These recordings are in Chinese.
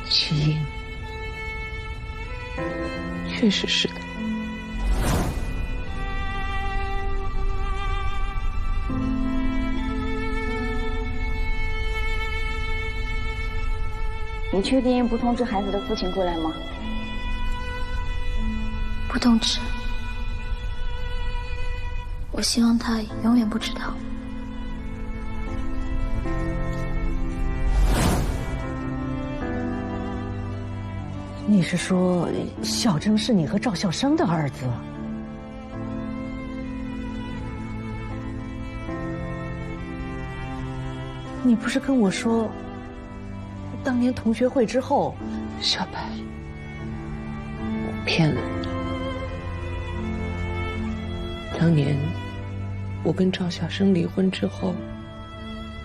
齐英，确实是的。你确定不通知孩子的父亲过来吗？不通知。我希望他永远不知道。你是说小征是你和赵孝生的儿子？你不是跟我说，当年同学会之后，小白，我骗了你。当年我跟赵小生离婚之后，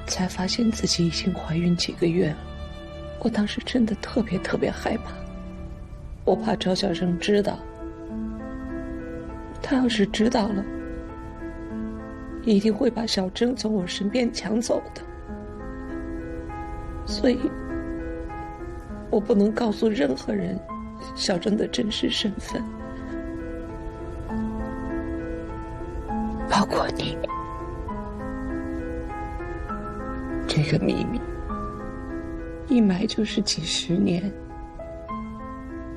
才发现自己已经怀孕几个月了。我当时真的特别害怕，我怕赵小生知道，他要是知道了，一定会把小征从我身边抢走的。所以我不能告诉任何人小征的真实身份，包括你。这个秘密一埋就是几十年。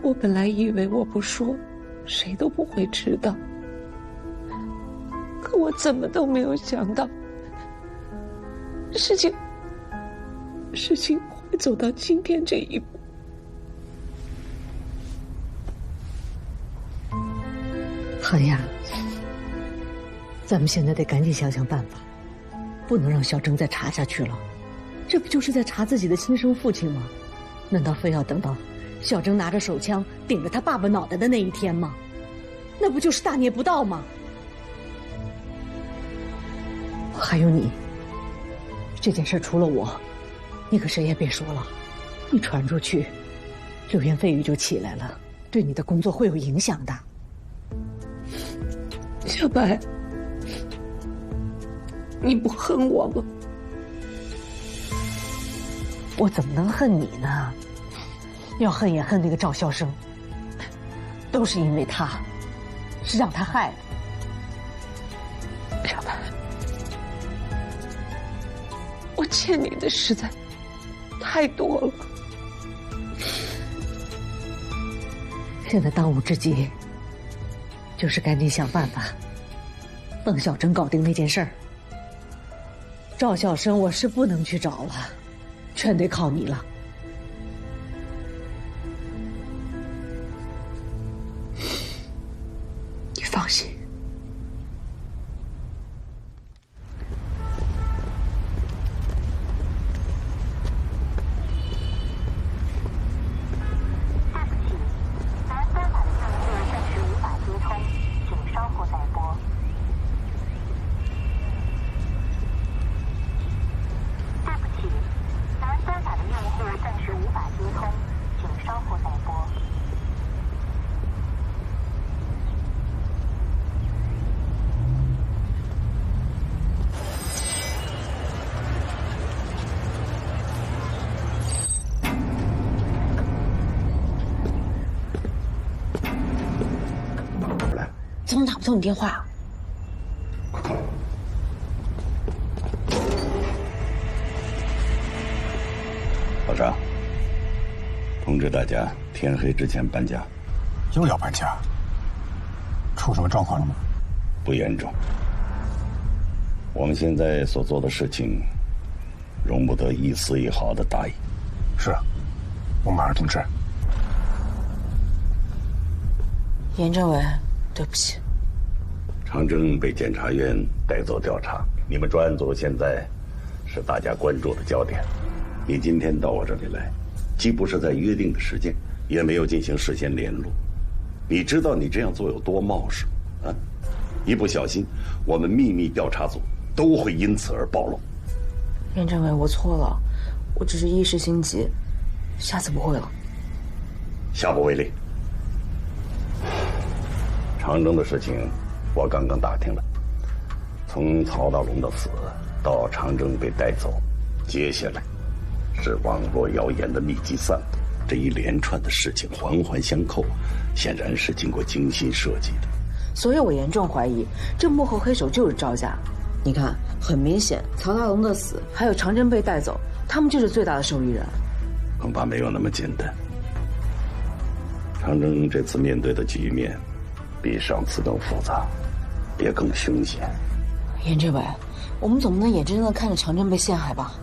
我本来以为我不说，谁都不会知道，可我怎么都没有想到，事情会走到今天这一步。韩呀，咱们现在得赶紧想想办法，不能让小征再查下去了。这不就是在查自己的亲生父亲吗？难道非要等到小征拿着手枪顶着他爸爸脑袋的那一天吗？那不就是大逆不道吗？还有你，这件事除了我，你可谁也别说了。你传出去，流言蜚语就起来了，对你的工作会有影响的。小白，你不恨我吗？我怎么能恨你呢？要恨也恨那个赵孝生，都是因为他，是让他害的。小白，我欠你的实在太多了。现在当务之急就是赶紧想办法帮小征搞定那件事儿。赵孝生我是不能去找了，全得靠你了。你放心。怎么打不通你电话？老张，通知大家天黑之前搬家。又要搬家？出什么状况了吗？不严重。我们现在所做的事情，容不得一丝一毫的大意。是，我马上通知。严政委，对不起。长征被检察院带走调查，你们专案组现在是大家关注的焦点。你今天到我这里来，既不是在约定的时间，也没有进行事先联络。你知道你这样做有多冒失啊？一不小心，我们秘密调查组都会因此而暴露。严政委，我错了，我只是一时心急，下次不会了。下不为例。长征的事情我刚刚打听了，从曹大龙的死到长征被带走，接下来是网络谣言的密集散布，这一连串的事情环环相扣，显然是经过精心设计的。所以我严重怀疑，这幕后黑手就是赵家。你看，很明显，曹大龙的死，还有长征被带走，他们就是最大的受益人。恐怕没有那么简单。长征这次面对的局面，比上次更复杂，也更凶险。严志伟，我们总不能眼睁睁地看着长征被陷害吧？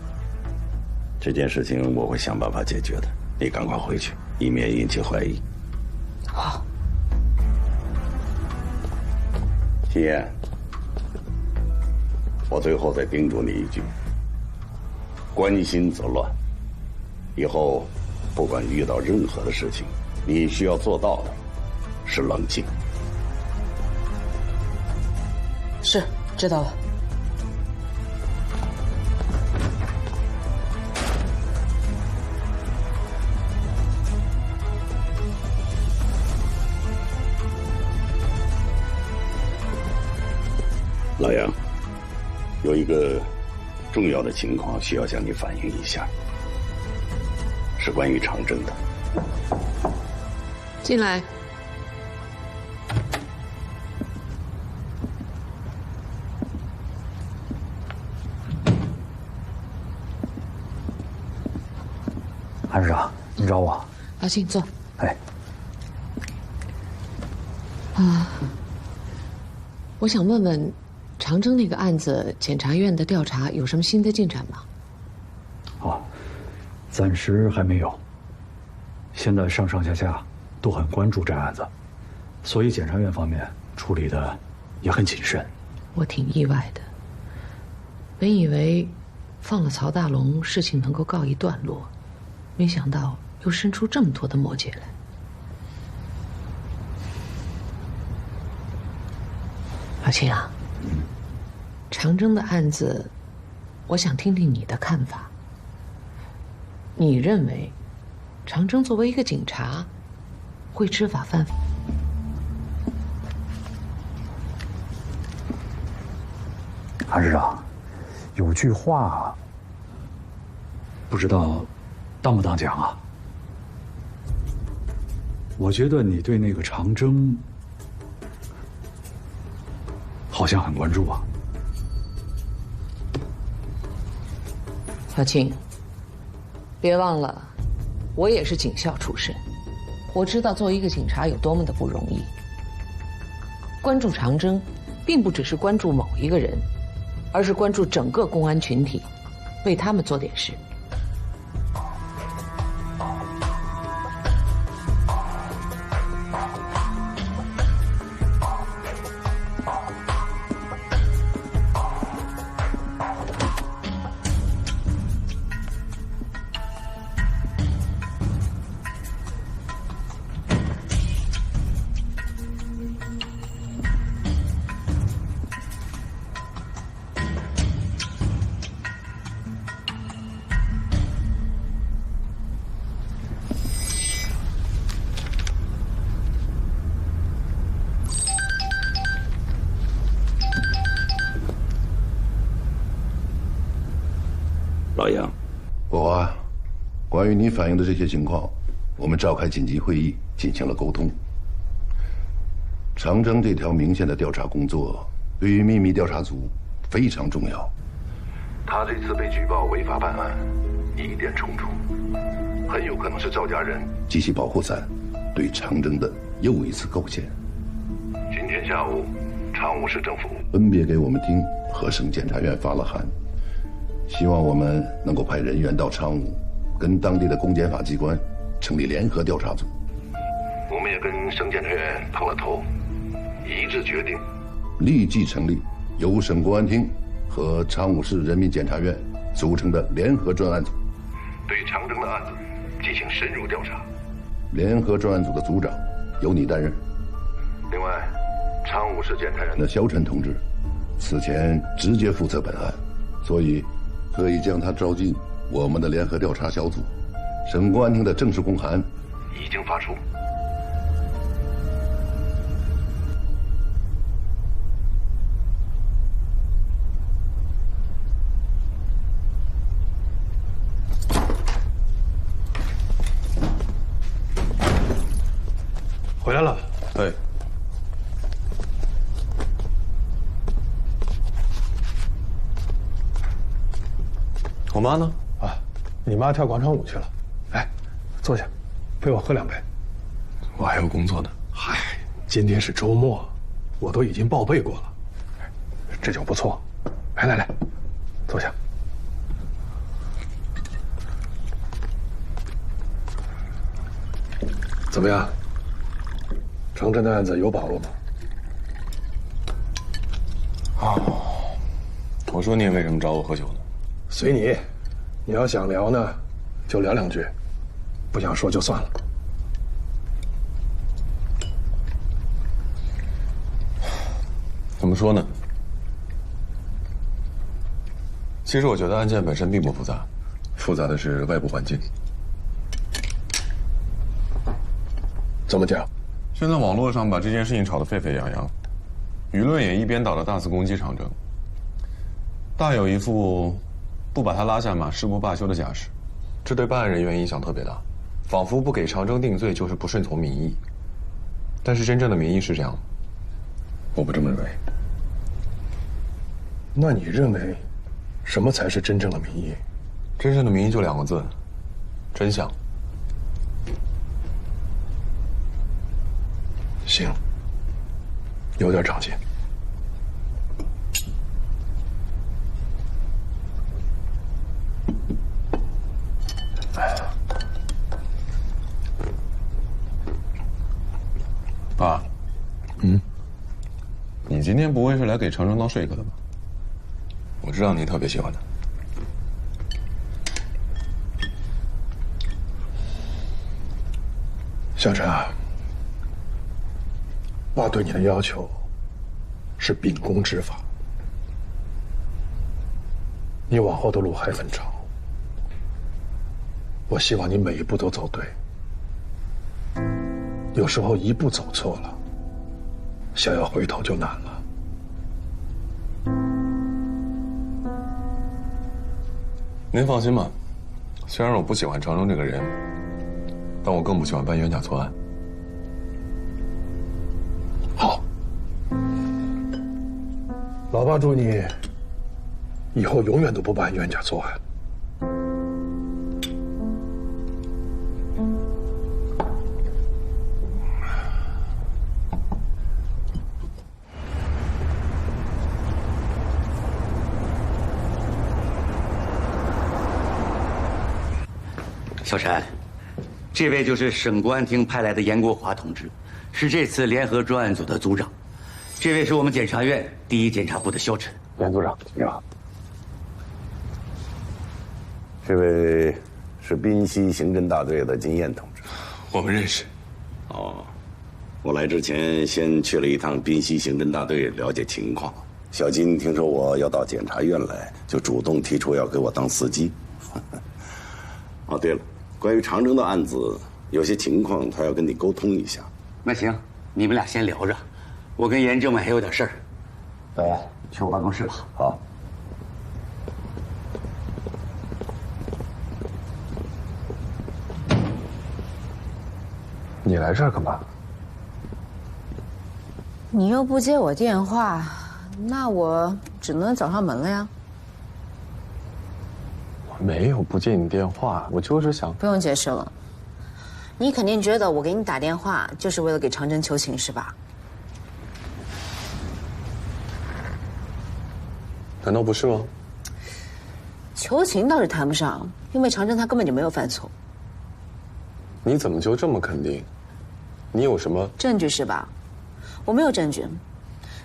这件事情我会想办法解决的，你赶快回去，以免引起怀疑。好。秦岩，我最后再叮嘱你一句：关心则乱。以后，不管遇到任何的事情，你需要做到的是冷静。是，知道了。老杨，有一个重要的情况需要向你反映一下，是关于长征的。进来。韩市长，您找我？老秦，坐。哎。我想问问，长征那个案子，检察院的调查有什么新的进展吗？暂时还没有。现在上上下下都很关注这案子，所以检察院方面处理的也很谨慎。我挺意外的，本以为放了曹大龙，事情能够告一段落，没想到又生出这么多的末节来。老秦啊，长征的案子，我想听听你的看法。你认为，长征作为一个警察，会知法犯法？韩市长，有句话，不知道当不当讲啊？我觉得你对那个长征好像很关注啊。老秦，别忘了，我也是警校出身，我知道作为一个警察有多么的不容易。关注长征，并不只是关注某一个人，而是关注整个公安群体，为他们做点事。老杨，国华，关于你反映的这些情况，我们召开紧急会议进行了沟通。长征这条明线的调查工作，对于秘密调查组非常重要。他这次被举报违法办案，疑点重重，很有可能是赵家人及其保护伞对长征的又一次构陷。今天下午，昌武市政府分别给我们厅和省检察院发了函。希望我们能够派人员到昌武，跟当地的公检法机关成立联合调查组。我们也跟省检察院碰了头，一致决定立即成立由省公安厅和昌武市人民检察院组成的联合专案组，对长征的案子进行深入调查。联合专案组的组长由你担任。另外，昌武市检察院的肖晨同志此前直接负责本案，所以可以将他招进我们的联合调查小组。省公安厅的正式公函已经发出。回来了。对。我妈呢？啊，你妈跳广场舞去了。来，坐下，陪我喝2杯。我还有工作呢。嗨，今天是周末，我都已经报备过了。这酒不错，来，坐下。怎么样？程真的案子有把握吗？哦，我说你为什么找我喝酒呢？随你，你要想聊呢，就聊2句；不想说就算了。怎么说呢？其实我觉得案件本身并不复杂，复杂的是外部环境。怎么讲？现在网络上把这件事情炒得沸沸扬扬，舆论也一边倒的大肆攻击长征，大有一副不把他拉下马誓不罢休的架势，这对办案人员影响特别大，仿佛不给长征定罪就是不顺从民意。但是真正的民意是这样吗？我不这么认为。那你认为，什么才是真正的民意？真正的民意就2个字：真相。行，有点长进。爸，你今天不会是来给长征当说客的吧？我知道你特别喜欢他。小陈啊，爸对你的要求是秉公执法，你往后的路还很长，我希望你每一步都走对。有时候一步走错了，想要回头就难了。您放心吧，虽然我不喜欢长征这个人，但我更不喜欢办冤假错案。好，老爸祝你以后永远都不办冤假错案。小陈，这位就是省公安厅派来的严国华同志，是这次联合专案组的组长。这位是我们检察院第1检察部的肖晨。严组长，你好。这位是滨西刑侦大队的金燕同志，我们认识。哦，我来之前先去了一趟滨西刑侦大队了解情况。小金听说我要到检察院来，就主动提出要给我当司机。哦，对了，关于长征的案子，有些情况他要跟你沟通一下。那行，你们俩先聊着，我跟严政委还有点事儿。来，去我办公室吧。好。你来这儿干嘛？你又不接我电话，那我只能找上门了呀。我没有不接你电话，我就是想……不用解释了，你肯定觉得我给你打电话就是为了给长征求情是吧？难道不是吗？求情倒是谈不上，因为长征他根本就没有犯错。你怎么就这么肯定？你有什么证据是吧？我没有证据，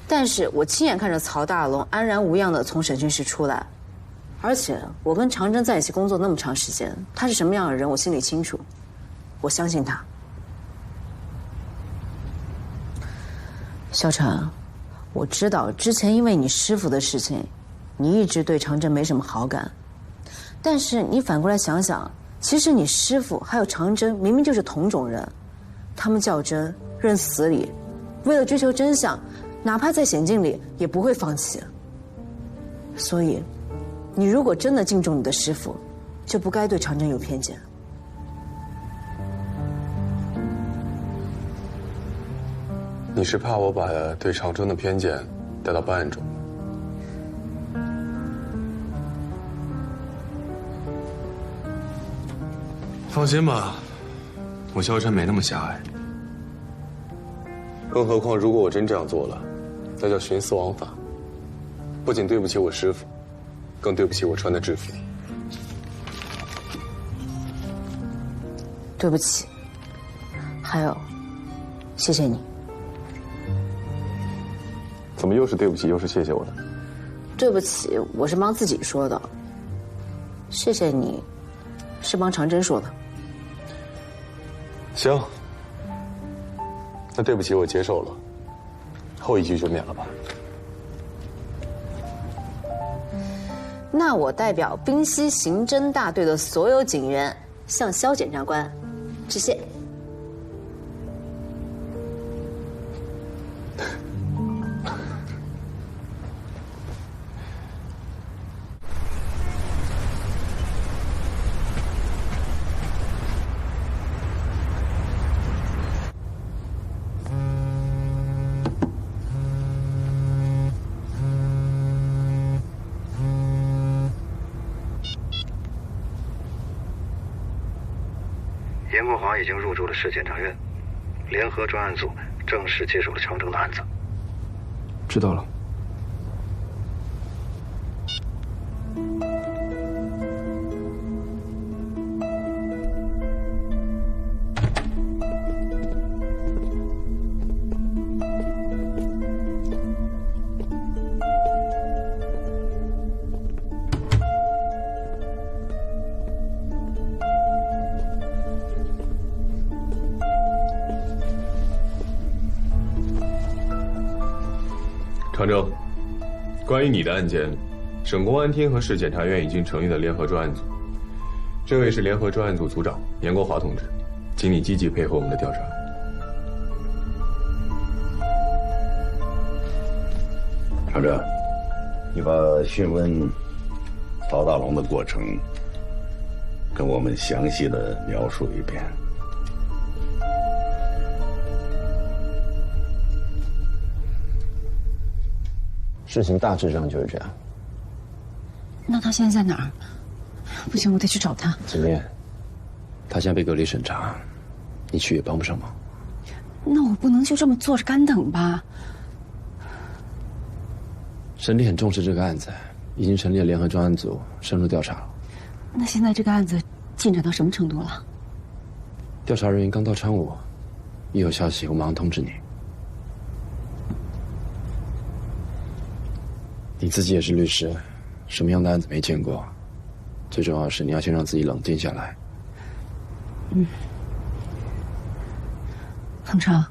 但是我亲眼看着曹大龙安然无恙地从审讯室出来，而且我跟长征在一起工作那么长时间，他是什么样的人我心里清楚，我相信他。小陈，我知道之前因为你师傅的事情，你一直对长征没什么好感，但是你反过来想想，其实你师傅还有长征明明就是同种人，他们较真认死理，为了追求真相，哪怕在险境里也不会放弃。所以，你如果真的敬重你的师傅，就不该对长征有偏见。你是怕我把对长征的偏见带到办案中？放心吧，我萧晨没那么狭隘。更何况，如果我真这样做了，那叫徇私枉法，不仅对不起我师父，更对不起我穿的制服。对不起，还有，谢谢你。怎么又是对不起，又是谢谢我的？对不起，我是帮自己说的。谢谢你，是帮长征说的。行，那对不起，我接受了。后一句就免了吧。那我代表滨西刑侦大队的所有警员向萧检察官致谢。严国华已经入住了市检察院，联合专案组正式接手了长征的案子。知道了。长征，关于你的案件，省公安厅和市检察院已经成立了联合专案组。这位是联合专案组组长严国华同志，请你积极配合我们的调查。长征，你把讯问曹大龙的过程跟我们详细的描述一遍。事情大致上就是这样。那他现在在哪儿？不行，我得去找他。子念，他现在被隔离审查，你去也帮不上忙。那我不能就这么坐着干等吧？省里很重视这个案子，已经成立了联合专案组，深入调查了。那现在这个案子进展到什么程度了？调查人员刚到昌武，一有消息我马上通知你。你自己也是律师，什么样的案子没见过？最重要的是你要先让自己冷静下来。冯超，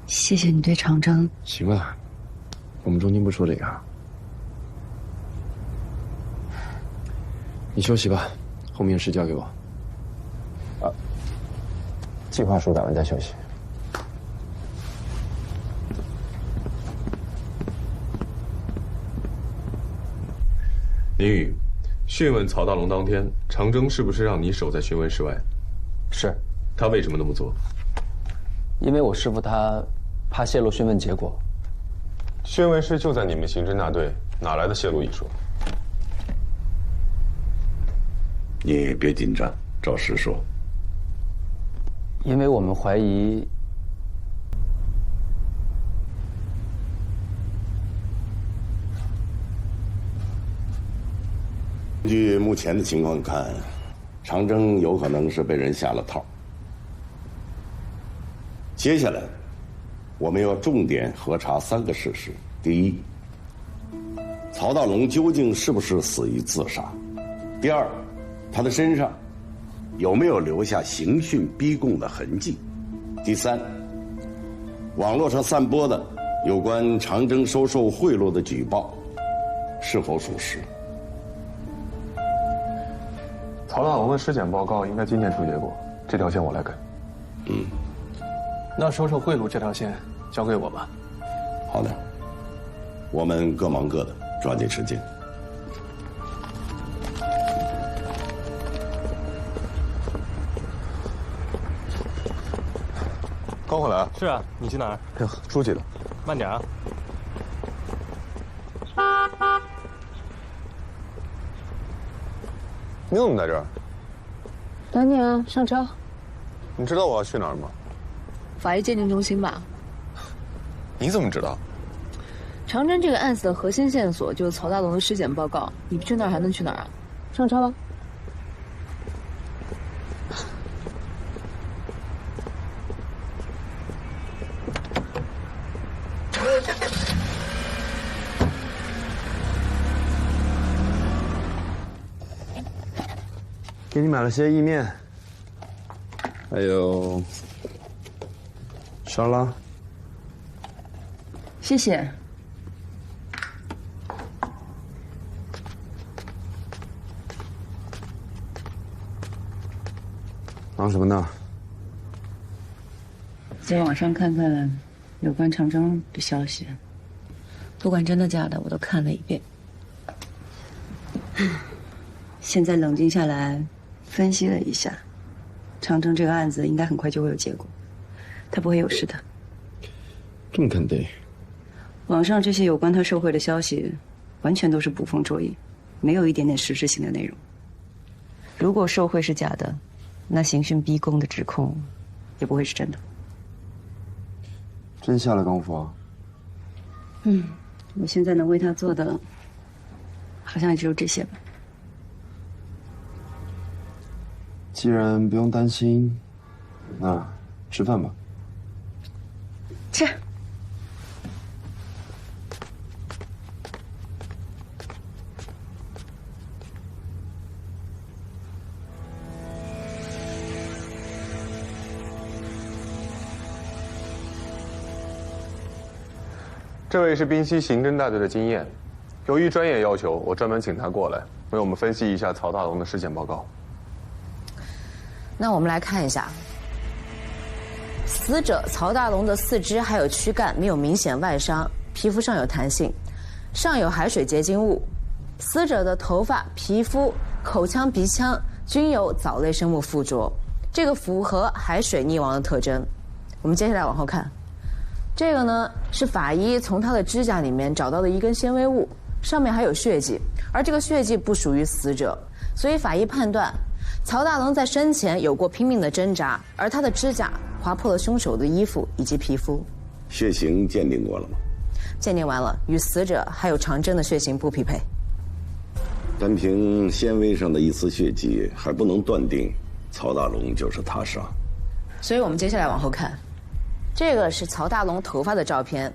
谢谢你对长征。行了，我们中间不说这个。你休息吧，后面的事交给我。啊，计划书打完再休息。林宇，讯问曹大龙当天，长征是不是让你守在讯问室外？是。他为什么那么做？因为我师父他怕泄露讯问结果。讯问室就在你们刑侦大队，哪来的泄露一说？你别紧张，照实说。因为我们怀疑。根据目前的情况看，长征有可能是被人下了套。接下来，我们要重点核查3个事实：第一，曹大龙究竟是不是死于自杀；第二，他的身上有没有留下刑讯逼供的痕迹；第三，网络上散播的有关长征收受贿赂的举报是否属实。曹大龙的尸检报告应该今天出结果，这条线我来跟。那收受贿赂这条线交给我吧。好的，我们各忙各的，抓紧时间。高刚回来啊？是啊，你去哪儿？哎呦，书记的，慢点啊。你怎么在这儿？等你啊，上车。你知道我要去哪儿吗？法医鉴定中心吧。你怎么知道？长征这个案子的核心线索就是曹大龙的尸检报告，你不去那儿还能去哪儿啊？上车吧。给你买了些意面，还有沙拉。谢谢。忙什么呢？在网上看看有关长征的消息，不管真的假的，我都看了一遍。现在冷静下来，分析了一下，长征这个案子应该很快就会有结果，他不会有事的。这么肯定？网上这些有关他受贿的消息，完全都是捕风捉影，没有一点点实质性的内容。如果受贿是假的，那刑讯逼供的指控也不会是真的。真下了功夫啊！我现在能为他做的，好像也只有这些吧。既然不用担心，那吃饭吧。吃。这位是滨西刑侦大队的经验，由于专业要求，我专门请他过来为我们分析一下曹大龙的尸检报告。那我们来看一下，死者曹大龙的四肢还有躯干没有明显外伤，皮肤上有弹性，上有海水结晶物。死者的头发、皮肤、口腔、鼻腔均有藻类生物附着，这个符合海水溺亡的特征。我们接下来往后看，这个呢是法医从他的指甲里面找到的一根纤维物，上面还有血迹，而这个血迹不属于死者，所以法医判断曹大龙在生前有过拼命的挣扎，而他的指甲划破了凶手的衣服以及皮肤。血型鉴定过了吗？鉴定完了，与死者还有长征的血型不匹配。单凭纤维上的一丝血迹，还不能断定曹大龙就是他杀。所以我们接下来往后看，这个是曹大龙头发的照片，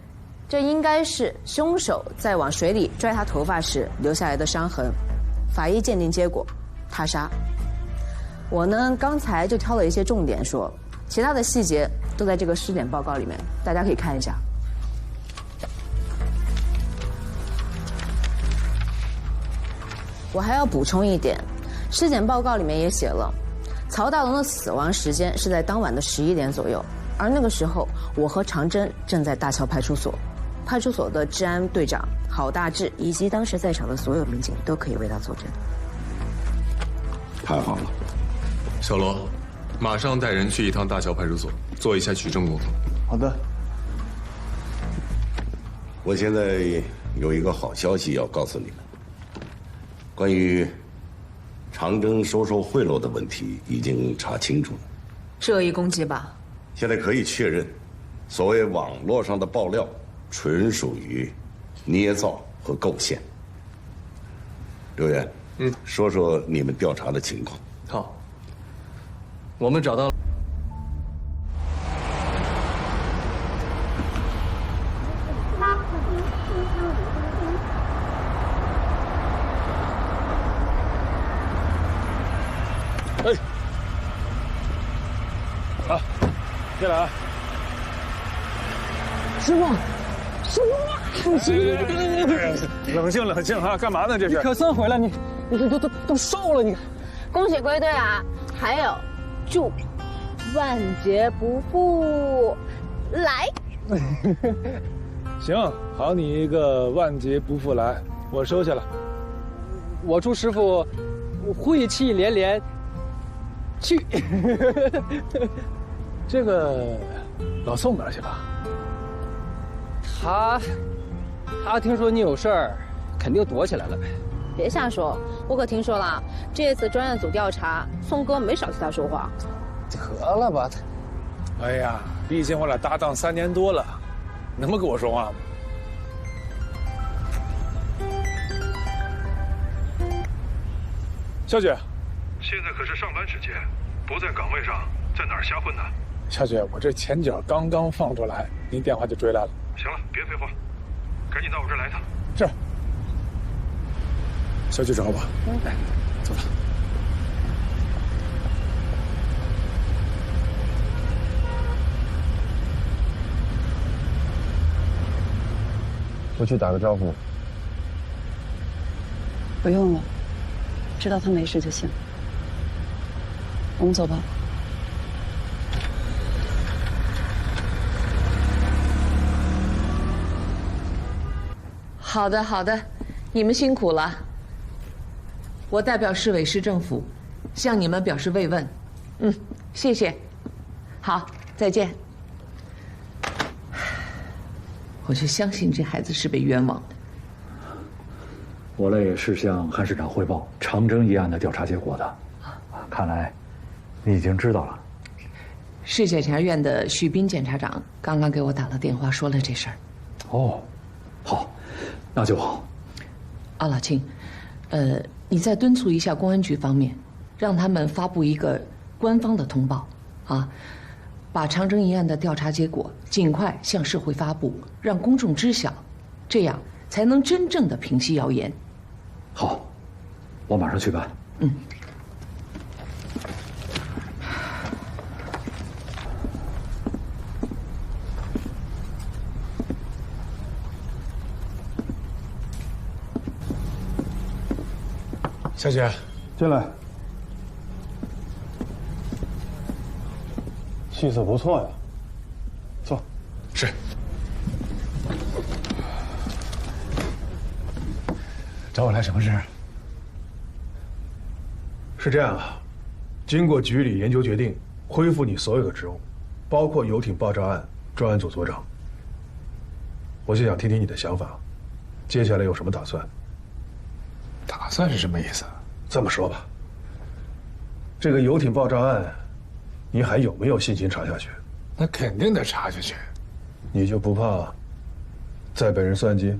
这应该是凶手在往水里拽他头发时留下来的伤痕。法医鉴定结果，他杀。我呢刚才就挑了一些重点说，其他的细节都在这个尸检报告里面，大家可以看一下。我还要补充一点，尸检报告里面也写了，曹大龙的死亡时间是在当晚的11点左右，而那个时候我和长征正在大桥派出所，派出所的治安队长郝大志以及当时在场的所有民警都可以为他作证。太好了。小罗，马上带人去一趟大桥派出所，做一下取证工作。好的。我现在有一个好消息要告诉你们，关于长征收受贿赂的问题已经查清楚了。是恶意攻击吧？现在可以确认，所谓网络上的爆料纯属于捏造和构陷。刘源，说说你们调查的情况。好，我们找到了。哎，好，进来啊！师傅，师傅，冷静冷静啊！干嘛呢？这是？你可算回来，你都瘦了，你看。恭喜归队啊！还有，祝万劫不复来。行，好你一个万劫不复来，我收下了。我祝师傅晦气连连去。这个老宋那儿去吧。他听说你有事儿，肯定躲起来了呗。别瞎说，我可听说了，这次专案组调查，宋哥没少替他说话。得了吧，哎呀，毕竟我俩搭档3年多了，能不跟我说话吗？小姐，现在可是上班时间，不在岗位上，在哪儿瞎混呢？小姐，我这前脚刚刚放出来，您电话就追来了。行了，别废话，赶紧到我这儿来一趟。是。小姐找我。来，走吧。我去打个招呼。不用了，知道他没事就行。我们走吧。好的，好的，你们辛苦了。我代表市委市政府向你们表示慰问。谢谢。好，再见。我就相信这孩子是被冤枉的。我嘞也是向韩市长汇报长征一案的调查结果的。看来你已经知道了。市检察院的许斌检察长刚刚给我打了电话，说了这事儿。哦，好，那就好。老青，你再敦促一下公安局方面，让他们发布一个官方的通报，把长征一案的调查结果尽快向社会发布，让公众知晓，这样才能真正的平息谣言。好，我马上去办。小姐，进来。气色不错呀，坐。是。找我来什么事？是这样啊，经过局里研究决定，恢复你所有的职务，包括游艇爆炸案专案组组长。我就想听听你的想法，接下来有什么打算？打算是什么意思？这么说吧，这个游艇爆炸案，你还有没有信心查下去？那肯定得查下去。你就不怕再被人算计？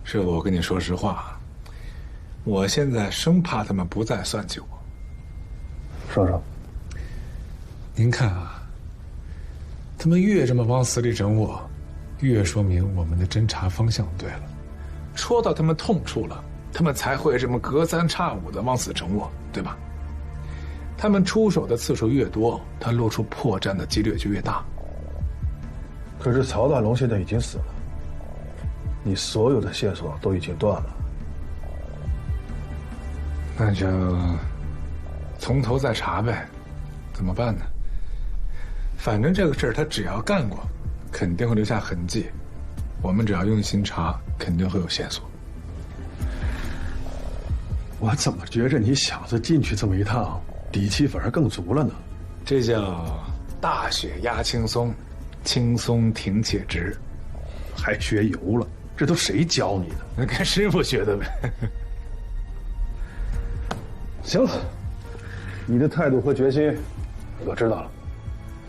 这我跟你说实话，我现在生怕他们不再算计我。说说。您看啊，他们越这么往死里整我，越说明我们的侦查方向对了，戳到他们痛处了，他们才会这么隔三差五的往死整我，对吧？他们出手的次数越多，他露出破绽的几率就越大。可是曹大龙现在已经死了，你所有的线索都已经断了，那就从头再查呗。怎么办呢？反正这个事儿他只要干过，肯定会留下痕迹。我们只要用心查，肯定会有线索。我怎么觉着你小子进去这么一趟，底气反而更足了呢？这叫大血压轻松，轻松挺且直。还学油了？这都谁教你的？那跟师傅学的呗。行了，你的态度和决心我知道了，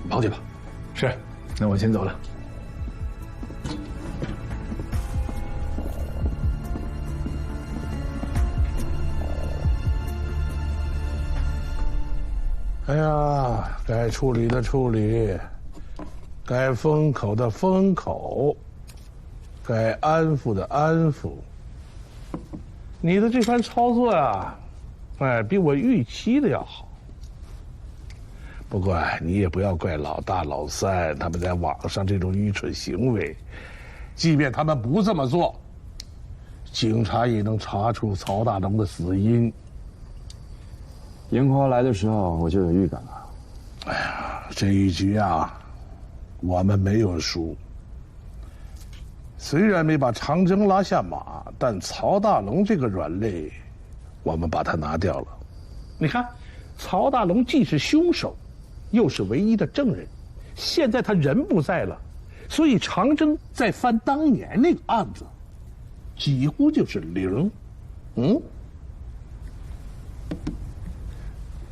跑去吧。是，那我先走了。哎呀，该处理的处理，该封口的封口，该安抚的安抚。你的这番操作呀，比我预期的要好。不过你也不要怪老大老三他们在网上这种愚蠢行为，即便他们不这么做，警察也能查出曹大龙的死因。严华来的时候我就有预感了。哎呀，这一局啊，我们没有输。虽然没把长征拉下马，但曹大龙这个软肋，我们把他拿掉了。你看，曹大龙既是凶手，又是唯一的证人，现在他人不在了，所以长征在翻当年那个案子，几乎就是零。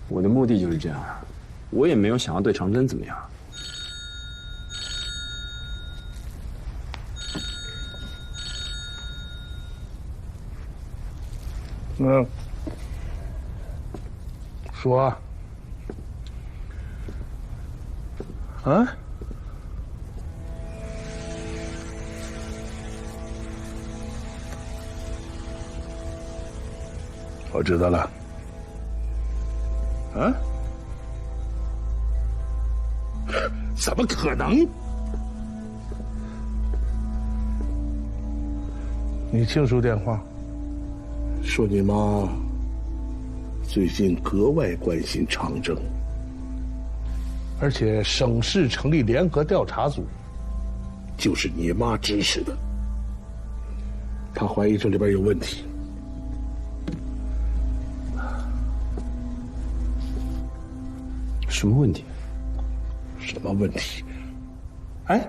我的目的就是这样，我也没有想要对长征怎么样。说啊，我知道了。啊？怎么可能？你听叔电话，说你妈最近格外关心长征，而且省市成立联合调查组，就是你妈支持的。她怀疑这里边有问题。什么问题？什么问题？哎，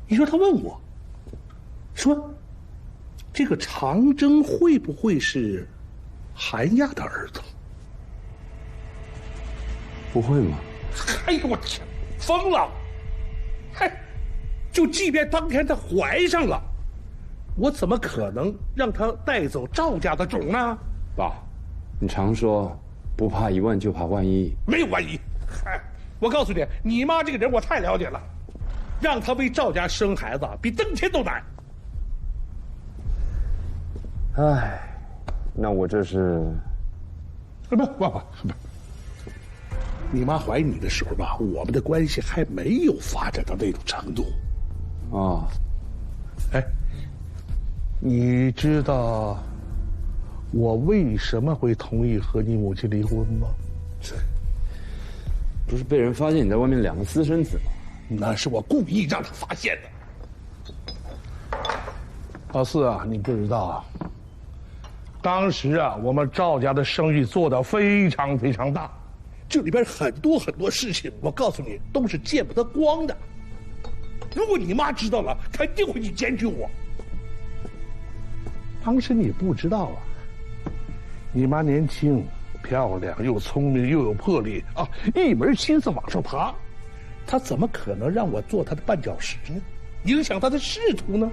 你说他问我，说这个长征会不会是韩亚的儿子？不会吗？哎呦我天，疯了！嗨，就即便当天他怀上了，我怎么可能让他带走赵家的种呢？爸，你常说不怕一万就怕万一，没有万一。嗨，我告诉你，你妈这个人我太了解了，让她为赵家生孩子比登天都难。唉，那我这是……不，你妈怀你的时候吧，我们的关系还没有发展到那种程度。哦，哎，你知道我为什么会同意和你母亲离婚吗？不是被人发现你在外面两个私生子吗？那是我故意让他发现的。老四啊，你不知道啊，当时啊，我们赵家的生意做得非常非常大，这里边很多事情，我告诉你都是见不得光的。如果你妈知道了，肯定会去检举我。当时你不知道啊，你妈年轻、漂亮，又聪明又有魄力啊，一门心思往上爬，她怎么可能让我做她的绊脚石呢？影响她的仕途呢？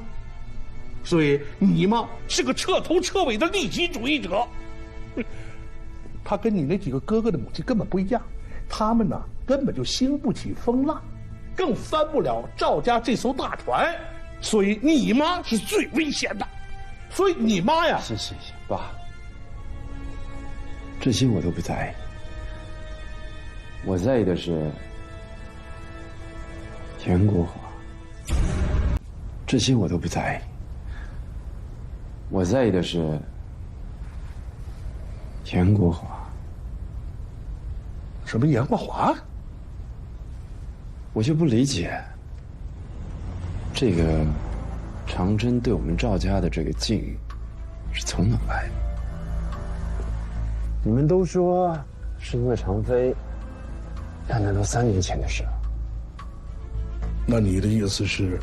所以你妈是个彻头彻尾的利己主义者。她跟你那几个哥哥的母亲根本不一样，他们呢根本就兴不起风浪，更翻不了赵家这艘大船。所以你妈是最危险的。所以你妈呀，行，爸，这些我都不在意，我在意的是田国华。这些我都不在意，我在意的是田国华。什么严国华？我就不理解，这个长征对我们赵家的这个劲是从哪来的？你们都说是因为常飞，但那都3年前的事了。那你的意思是，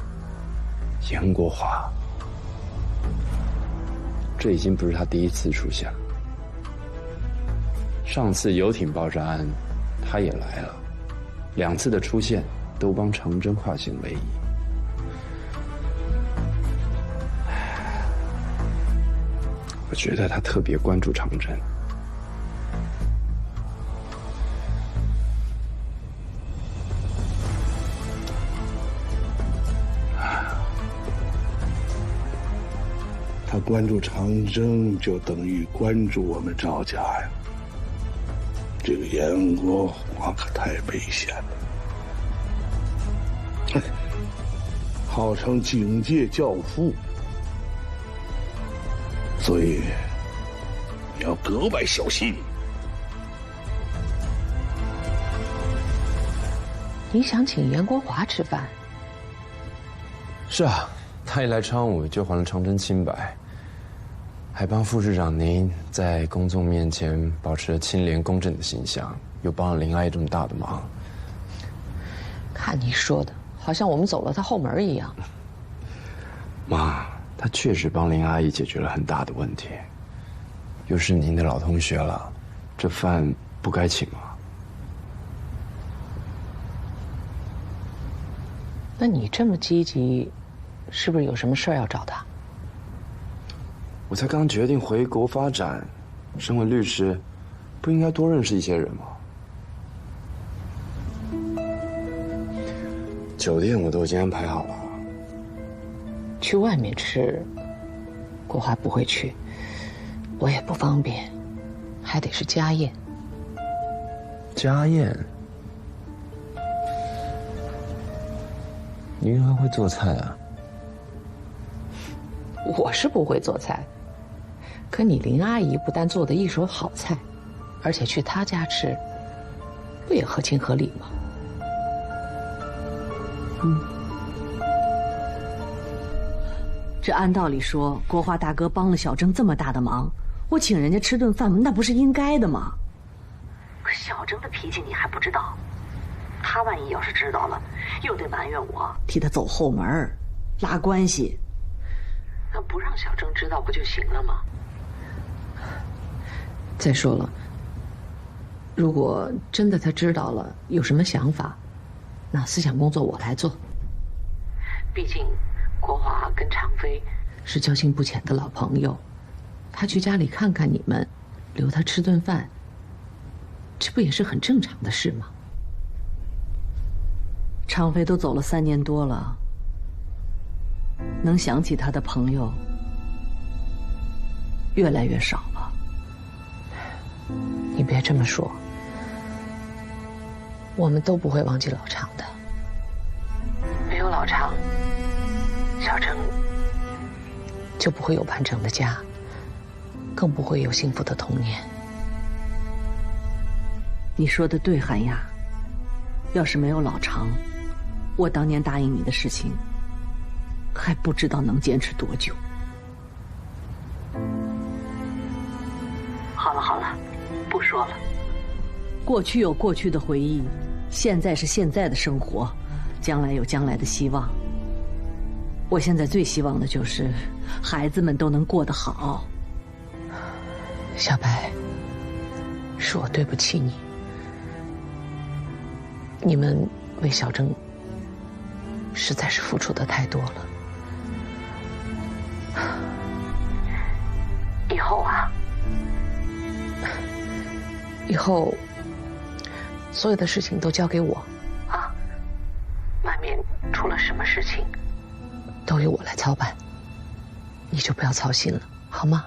严国华？这已经不是他第一次出现了。上次游艇爆炸案，他也来了，2次的出现都帮长征化险为夷。我觉得他特别关注长征。他关注长征，就等于关注我们赵家呀。这个严国华可太危险了，号称警界教父，所以你要格外小心。你想请严国华吃饭？是啊，他一来昌武就还了长征清白，还帮副市长您在公众面前保持了清廉公正的形象，又帮了林阿姨这么大的忙。按你说的，好像我们走了他后门一样。妈，他确实帮林阿姨解决了很大的问题，又是您的老同学了，这饭不该请吗？那你这么积极，是不是有什么事儿要找他？我才刚决定回国发展，身为律师，不应该多认识一些人吗？酒店我都已经安排好了。去外面吃，国华不会去，我也不方便，还得是家宴。家宴？您还会做菜啊？我是不会做菜，可你林阿姨不但做的一手好菜，而且去她家吃，不也合情合理吗？这按道理说，国华大哥帮了小郑这么大的忙，我请人家吃顿饭，那不是应该的吗？可小郑的脾气你还不知道，他万一要是知道了，又得埋怨我替他走后门，拉关系。那不让小郑知道不就行了吗？再说了，如果真的他知道了，有什么想法，那思想工作我来做。毕竟国华跟常飞是交情不浅的老朋友，他去家里看看你们，留他吃顿饭，这不也是很正常的事吗？常飞都走了3年多了，能想起他的朋友越来越少了。你别这么说，我们都不会忘记老常的。没有老常，小郑就不会有完整的家，更不会有幸福的童年。你说的对，韩亚。要是没有老常，我当年答应你的事情，还不知道能坚持多久。好了好了，不说了。过去有过去的回忆，现在是现在的生活，将来有将来的希望。我现在最希望的就是孩子们都能过得好。小白，是我对不起你。你们为小郑实在是付出的太多了。以后所有的事情都交给我啊，外面出了什么事情都由我来操办，你就不要操心了，好吗？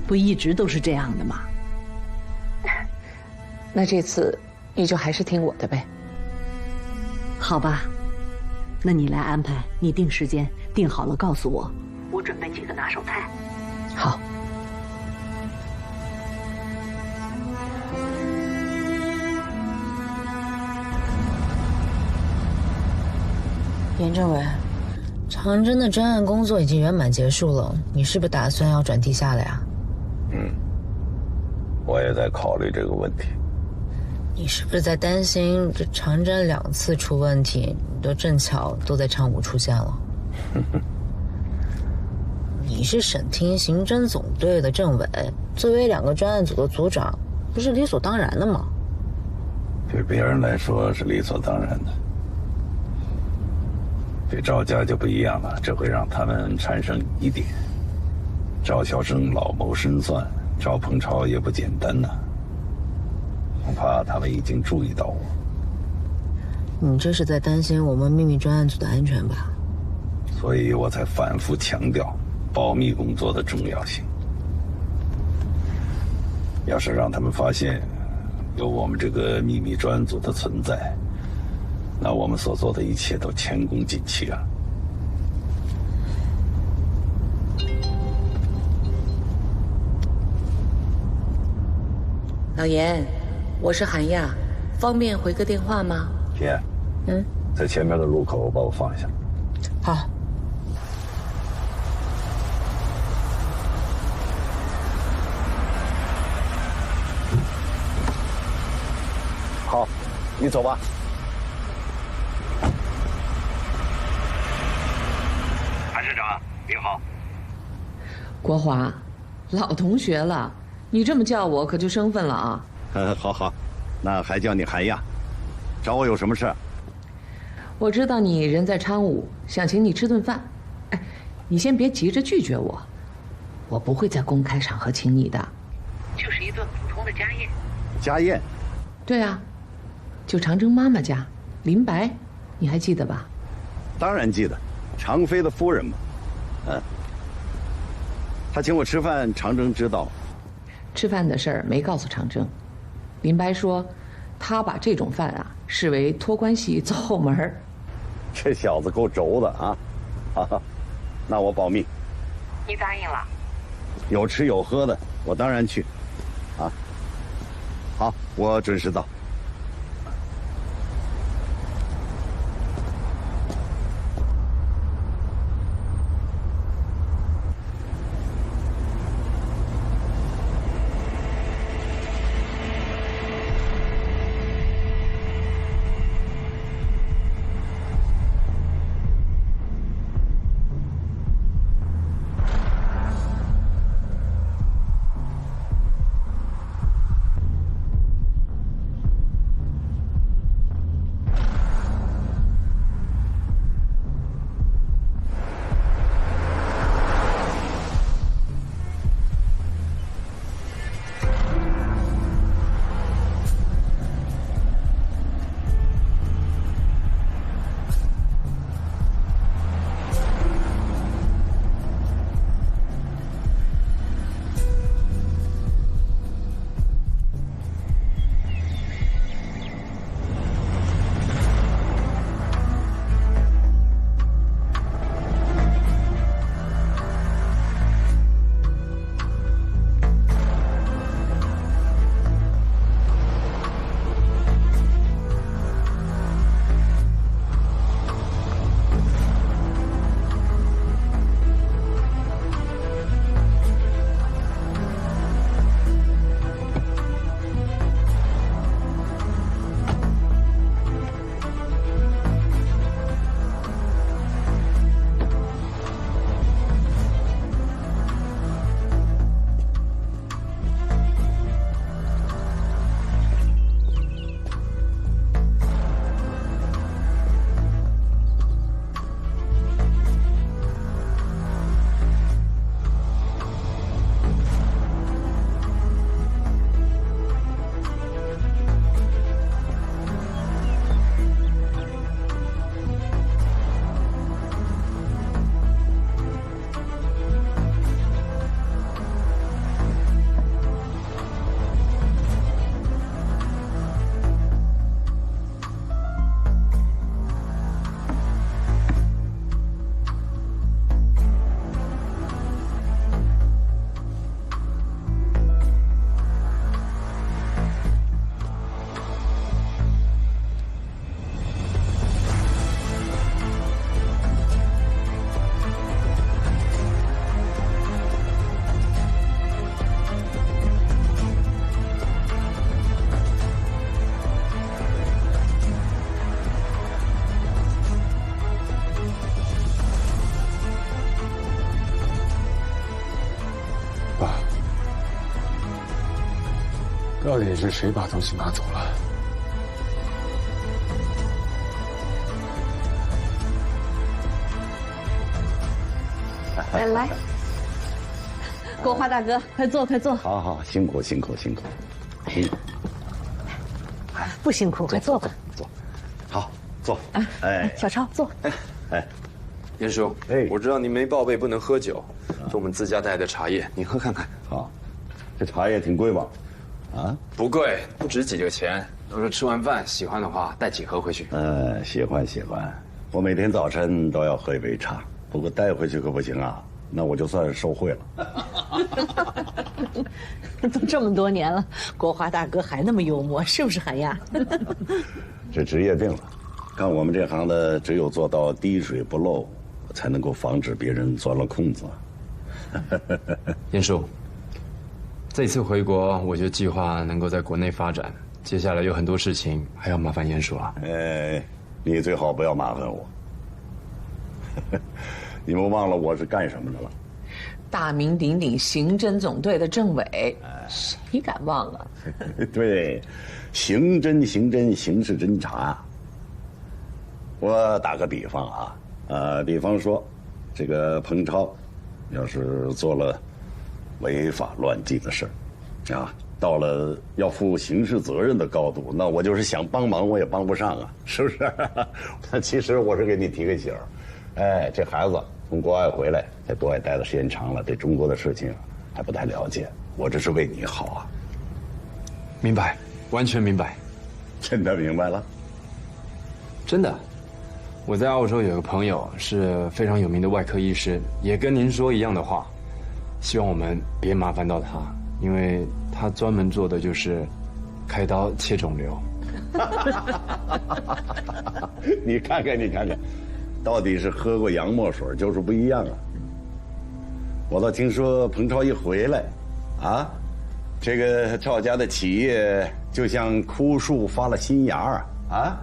不一直都是这样的吗？那这次你就还是听我的呗。好吧，那你来安排，你定时间，定好了告诉我，我准备几个拿手菜。好。严政委，长征的专案工作已经圆满结束了，你是不是打算要转地下了呀？我也在考虑这个问题。你是不是在担心这长征2次出问题，都正巧都在昌武出现了？你是省厅刑侦总队的政委，作为2个专案组的组长，不是理所当然的吗？对别人来说是理所当然的，对赵家就不一样了，这会让他们产生疑点。赵晓生老谋深算，赵鹏超也不简单呐，恐怕他们已经注意到我。你这是在担心我们秘密专案组的安全吧？所以我才反复强调保密工作的重要性。要是让他们发现有我们这个秘密专案组的存在，那我们所做的一切都前功尽弃了。老严，我是韩亚，方便回个电话吗？姐，在前面的路口把我放下。好。好，你走吧。您好，国华，老同学了，你这么叫我可就生分了啊。好好，那还叫你韩亚，找我有什么事？我知道你人在昌武，想请你吃顿饭。哎，你先别急着拒绝我，我不会在公开场合请你的，就是一顿普通的家宴。家宴？对啊，就长征妈妈家，林白，你还记得吧？当然记得，常妃的夫人嘛。她请我吃饭，长征知道。吃饭的事儿没告诉长征，林白说，他把这种饭啊视为托关系走后门。这小子够轴的啊！哈哈，那我保密。你答应了？有吃有喝的，我当然去。啊，好，我准时到。到底是谁把东西拿走了？来，国华大哥，快坐，快坐。好好，辛苦辛苦辛苦，不辛苦，快坐吧。坐，好，坐。哎，小超坐。哎，严叔，我知道您没报备不能喝酒，是我们自家带的茶叶，您喝看看。好，这茶叶挺贵吧？啊，不贵，不值几个钱。都是吃完饭喜欢的话带几盒回去。喜欢喜欢，我每天早晨都要喝一杯茶，不过带回去可不行啊，那我就算受贿了。都这么多年了，国华大哥还那么幽默，是不是韩亚？这职业病了，干我们这行的，只有做到滴水不漏，才能够防止别人钻了空子。严叔，这次回国，我就计划能够在国内发展。接下来有很多事情还要麻烦严叔啊。你最好不要麻烦我。你们忘了我是干什么的了？大名鼎鼎刑侦总队的政委，谁敢忘啊？对，刑侦，刑事侦查。我打个比方啊，比方说，这个彭超，要是做了违法乱纪的事儿，啊，到了要负刑事责任的高度，那我就是想帮忙我也帮不上啊，是不是？其实我是给你提个醒儿，哎，这孩子从国外回来，在国外待的时间长了，对中国的事情还不太了解，我这是为你好啊。明白，完全明白。真的明白了？真的。我在澳洲有个朋友是非常有名的外科医师，也跟您说一样的话，希望我们别麻烦到他，因为他专门做的就是开刀切肿瘤。你看看，到底是喝过洋墨水就是不一样啊！我倒听说彭超一回来，啊，这个赵家的企业就像枯树发了新芽啊，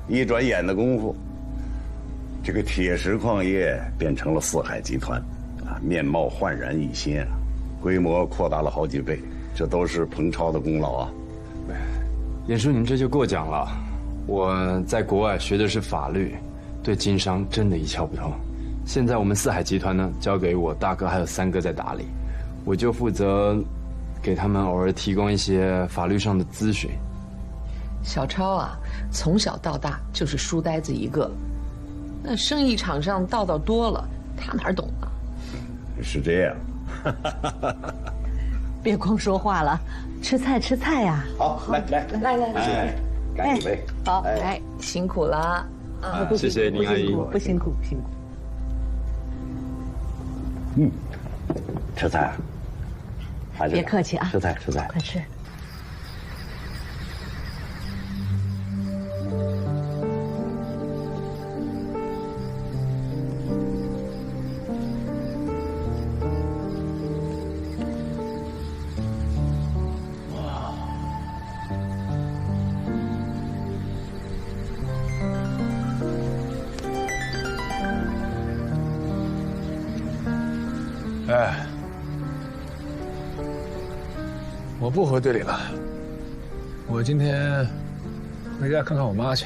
一转眼的功夫。这个铁石矿业变成了四海集团，啊，面貌焕然一新啊，规模扩大了好几倍，这都是彭超的功劳啊。严叔，您这就过奖了。我在国外学的是法律，对经商真的一窍不通。现在我们四海集团呢，交给我大哥还有三哥在打理，我就负责给他们偶尔提供一些法律上的咨询。小超啊，从小到大就是书呆子一个。那生意场上道道多了，他哪懂啊？是这样。别光说话了，吃菜呀！好，来，干一杯。好，来，辛苦了啊！谢谢林阿姨，不辛苦。吃菜啊？还是别客气啊！吃菜，快吃。哎，我不回队里了，我今天回家看看我妈去。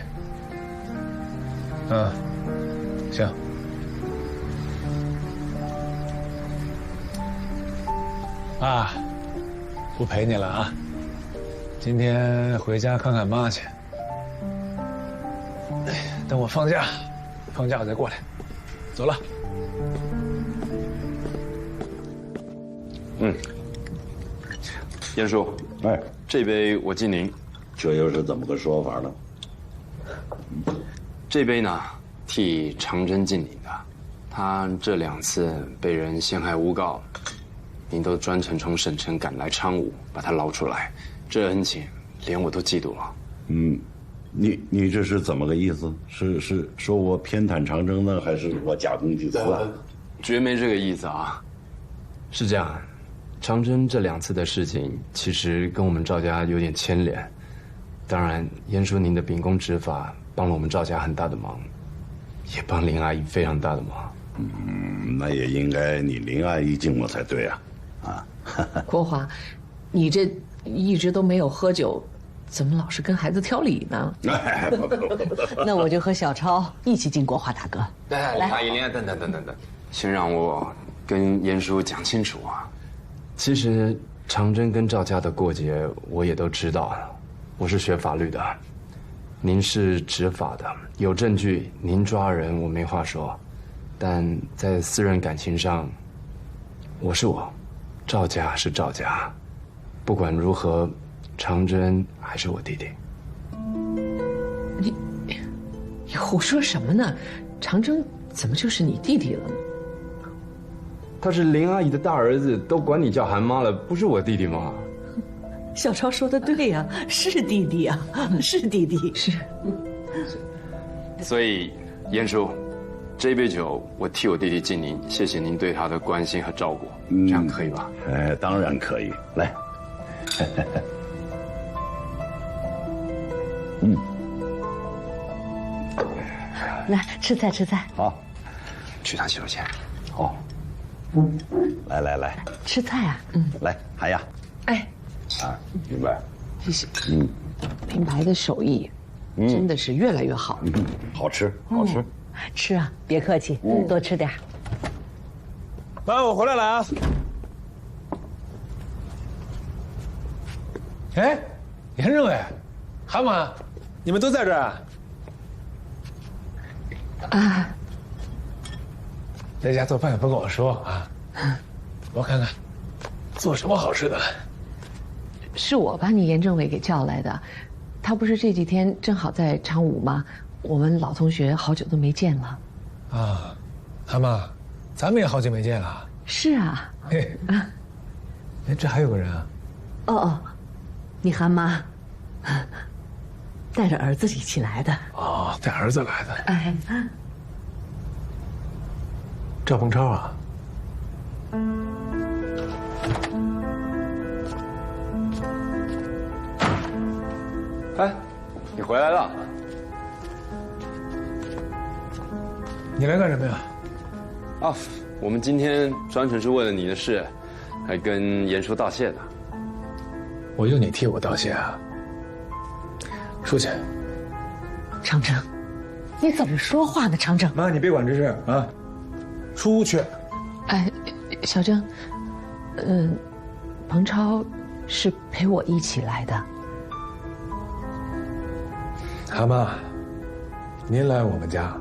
行。啊，不陪你了啊，今天回家看看妈去。等我放假我再过来。走了。严叔，哎，这杯我敬您。这又是怎么个说法呢？这杯呢，替长征敬您的。他这2次被人陷害诬告，您都专程从省城赶来昌武，把他捞出来，这恩情连我都嫉妒了。你这是怎么个意思？是说我偏袒长征呢，还是我假公济私啊？绝没这个意思啊。是这样。长征这2次的事情，其实跟我们赵家有点牵连。当然，严叔您的秉公执法帮了我们赵家很大的忙，也帮林阿姨非常大的忙。那也应该你林阿姨敬我才对啊！国华，你这一直都没有喝酒，怎么老是跟孩子挑理呢？那我就和小超一起敬国华大哥。来，阿姨，等，先让我跟严叔讲清楚啊。其实长征跟赵家的过节我也都知道，我是学法律的，您是执法的，有证据您抓人我没话说，但在私人感情上，我是我，赵家是赵家，不管如何，长征还是我弟弟。你胡说什么呢？长征怎么就是你弟弟了呢？他是林阿姨的大儿子，都管你叫韩妈了，不是我弟弟吗？小超说的对呀，是弟弟啊，是弟弟，是。所以，严叔，这杯酒我替我弟弟敬您，谢谢您对他的关心和照顾，这样可以吧？当然可以，来。来吃菜。好。去趟洗手间。好。来，吃菜啊？来，韩亚。哎，啊，明白。谢谢。明白的手艺，真的是越来越好。好吃，好吃。吃啊，别客气，多吃点。妈，我回来了啊。哎，严政委，韩妈，你们都在这儿啊？啊，在家做饭也不跟我说啊。我看看，做什么好吃的？是我把你严政委给叫来的，他不是这几天正好在长舞吗？我们老同学好久都没见了。啊，韩妈，咱们也好久没见了。是啊。嘿，哎，这还有个人啊。哦，你韩妈带着儿子一起来的。哦，带儿子来的。哎，赵鹏超啊。哎，你回来了。你来干什么呀？啊，我们今天专程是为了你的事，还跟严叔道谢的。我用你替我道谢啊？出去。长征，你怎么说话呢？长征，妈，你别管这事啊，出去。哎，小郑，彭超是陪我一起来的。韩妈，您来我们家，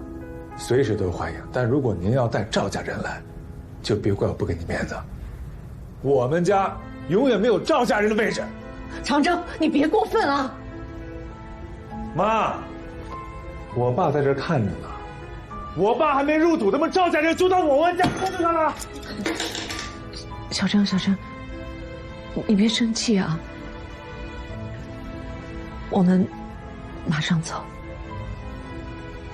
随时都欢迎。但如果您要带赵家人来，就别怪我不给你面子。我们家永远没有赵家人的位置。长征，你别过分啊！妈，我爸在这看着呢。我爸还没入土，他们赵家人就到我们家看着他了。小郑，你别生气啊。我们马上走。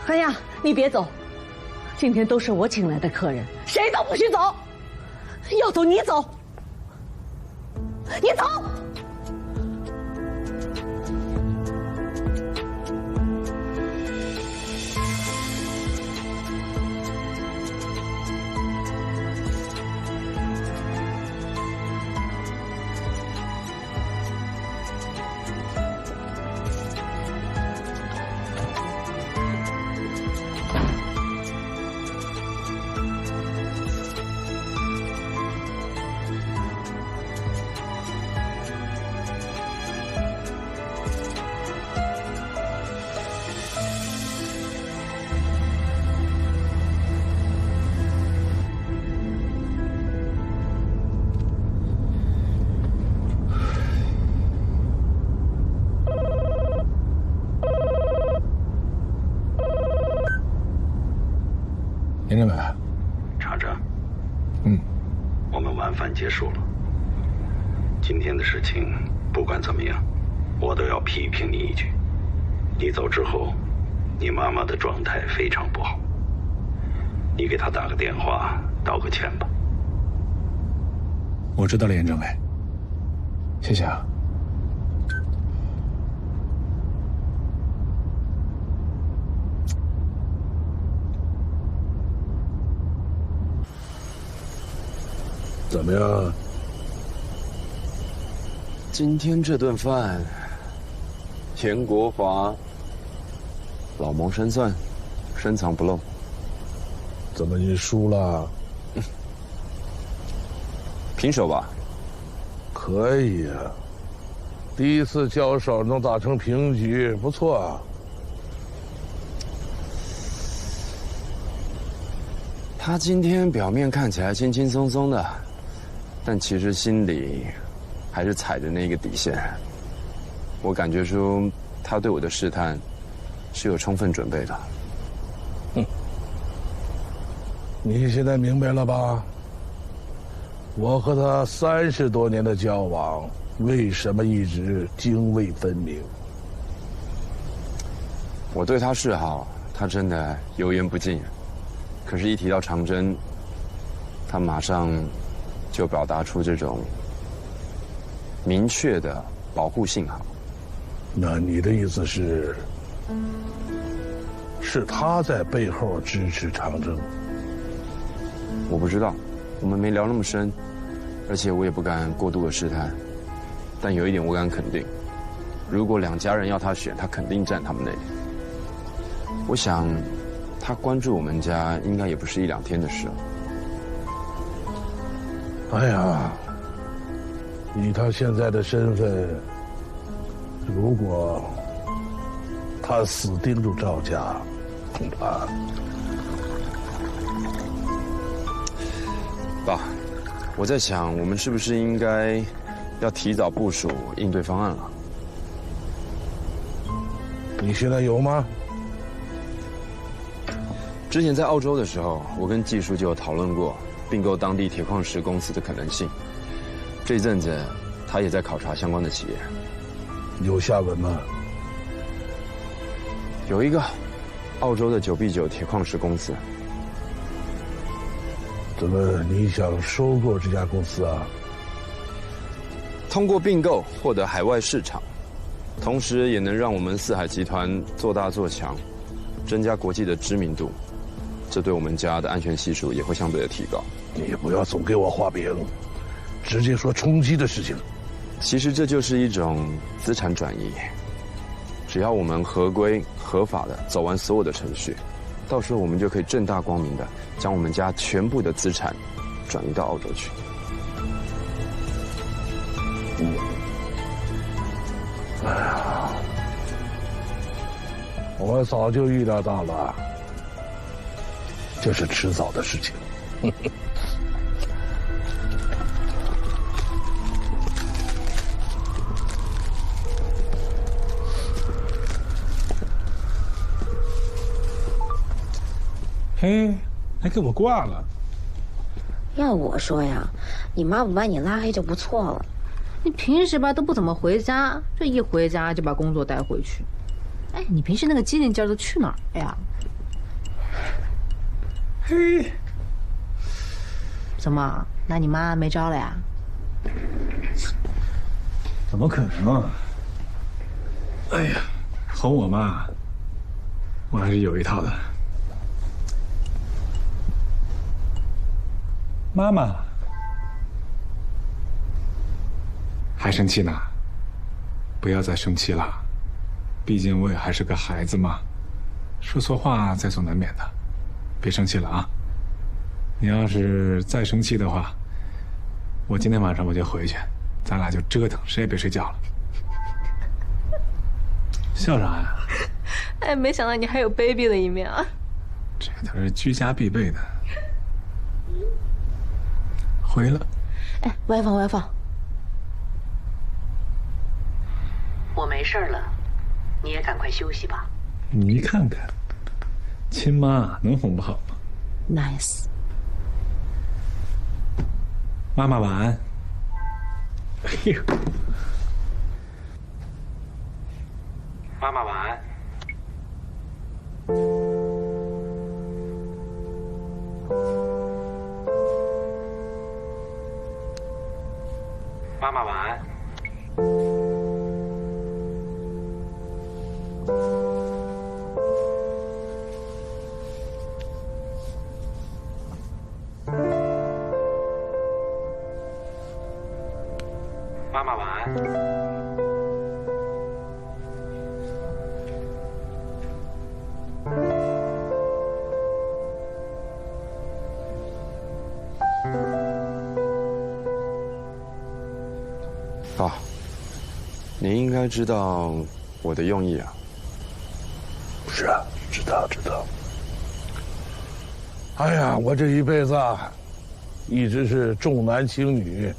哎呀，你别走，今天都是我请来的客人，谁都不许走。要走你走，你走。严政委，查着。我们晚饭结束了。今天的事情不管怎么样，我都要批评你一句。你走之后，你妈妈的状态非常不好。你给她打个电话，道个歉吧。我知道了，严政委，谢谢啊。怎么样？今天这顿饭，严国华老谋深算，深藏不露。怎么你输了？平手吧。可以啊，第一次交手能打成平局，不错啊。他今天表面看起来轻轻松松的，但其实心里还是踩着那个底线。我感觉出他对我的试探是有充分准备的。你现在明白了吧？我和他30多年的交往，为什么一直泾渭分明？我对他示好，他真的油盐不进。可是，一提到长征，他马上就表达出这种明确的保护信号。那你的意思是他在背后支持长征？我不知道，我们没聊那么深，而且我也不敢过度的试探。但有一点我敢肯定，如果两家人要他选，他肯定站他们那里。我想，他关注我们家应该也不是1、2天的事了。哎呀，以他现在的身份，如果他死盯住赵家，恐怕……爸，我在想，我们是不是应该要提早部署应对方案了？你现在有吗？之前在澳洲的时候，我跟技术就有讨论过并购当地铁矿石公司的可能性。这阵子，他也在考察相关的企业。有下文吗？有一个澳洲的9B9铁矿石公司。怎么你想收购这家公司啊？通过并购获得海外市场，同时也能让我们四海集团做大做强，增加国际的知名度。这对我们家的安全系数也会相对的提高。你不要总给我画饼，直接说冲击的事情。其实这就是一种资产转移，只要我们合规合法的走完所有的程序，到时候我们就可以正大光明的将我们家全部的资产转移到澳洲去。哎呀，我早就预料到了，这是迟早的事情。嘿，还给我挂了。要我说呀，你妈不把你拉黑就不错了。你平时吧都不怎么回家，这一回家就把工作带回去。哎，你平时那个机灵劲儿都去哪儿了呀？嘿，怎么？那你妈没招了呀？怎么可能啊？哎呀，哄我妈，我还是有一套的。妈妈，还生气呢？不要再生气了，毕竟我也还是个孩子嘛，说错话在所难免的，别生气了啊！你要是再生气的话，我今天晚上我就回去，咱俩就折腾，谁也别睡觉了。笑啥呀？哎，没想到你还有卑鄙的一面啊！这都是居家必备的。回了。哎，外放。我没事了，你也赶快休息吧。你看看，亲妈能哄不好吗 ？Nice。妈妈晚安。哎呦，妈妈晚安。妈妈晚安。妈妈晚安。爸，你应该知道我的用意啊。是啊，知道。哎呀，我这一辈子啊，一直是重男轻女。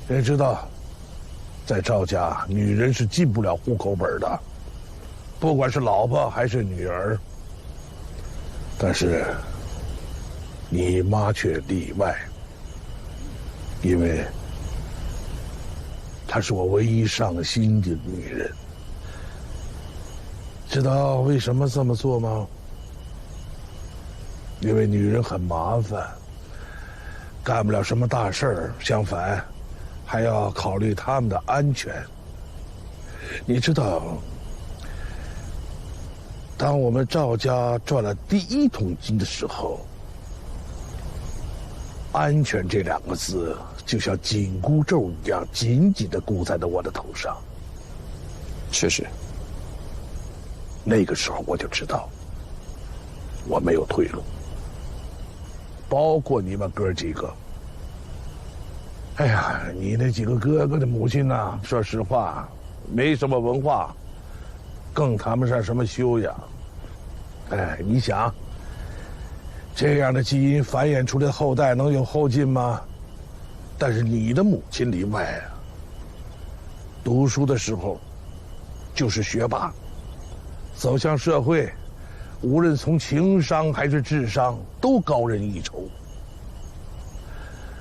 谁知道，在赵家，女人是进不了户口本的，不管是老婆还是女儿。但是，你妈却例外，因为她是我唯一上心的女人。知道为什么这么做吗？因为女人很麻烦，干不了什么大事儿，相反，还要考虑他们的安全。你知道，当我们赵家赚了第1桶金的时候，安全这2个字就像紧箍咒一样，紧紧地箍在了我的头上。确实，那个时候我就知道，我没有退路。包括你们哥几个。哎呀，你那几个哥哥的母亲呐，说实话，没什么文化，更谈不上什么修养。哎，你想，这样的基因繁衍出来的后代能有后劲吗？但是你的母亲例外啊。读书的时候，就是学霸，走向社会，无论从情商还是智商，都高人一筹。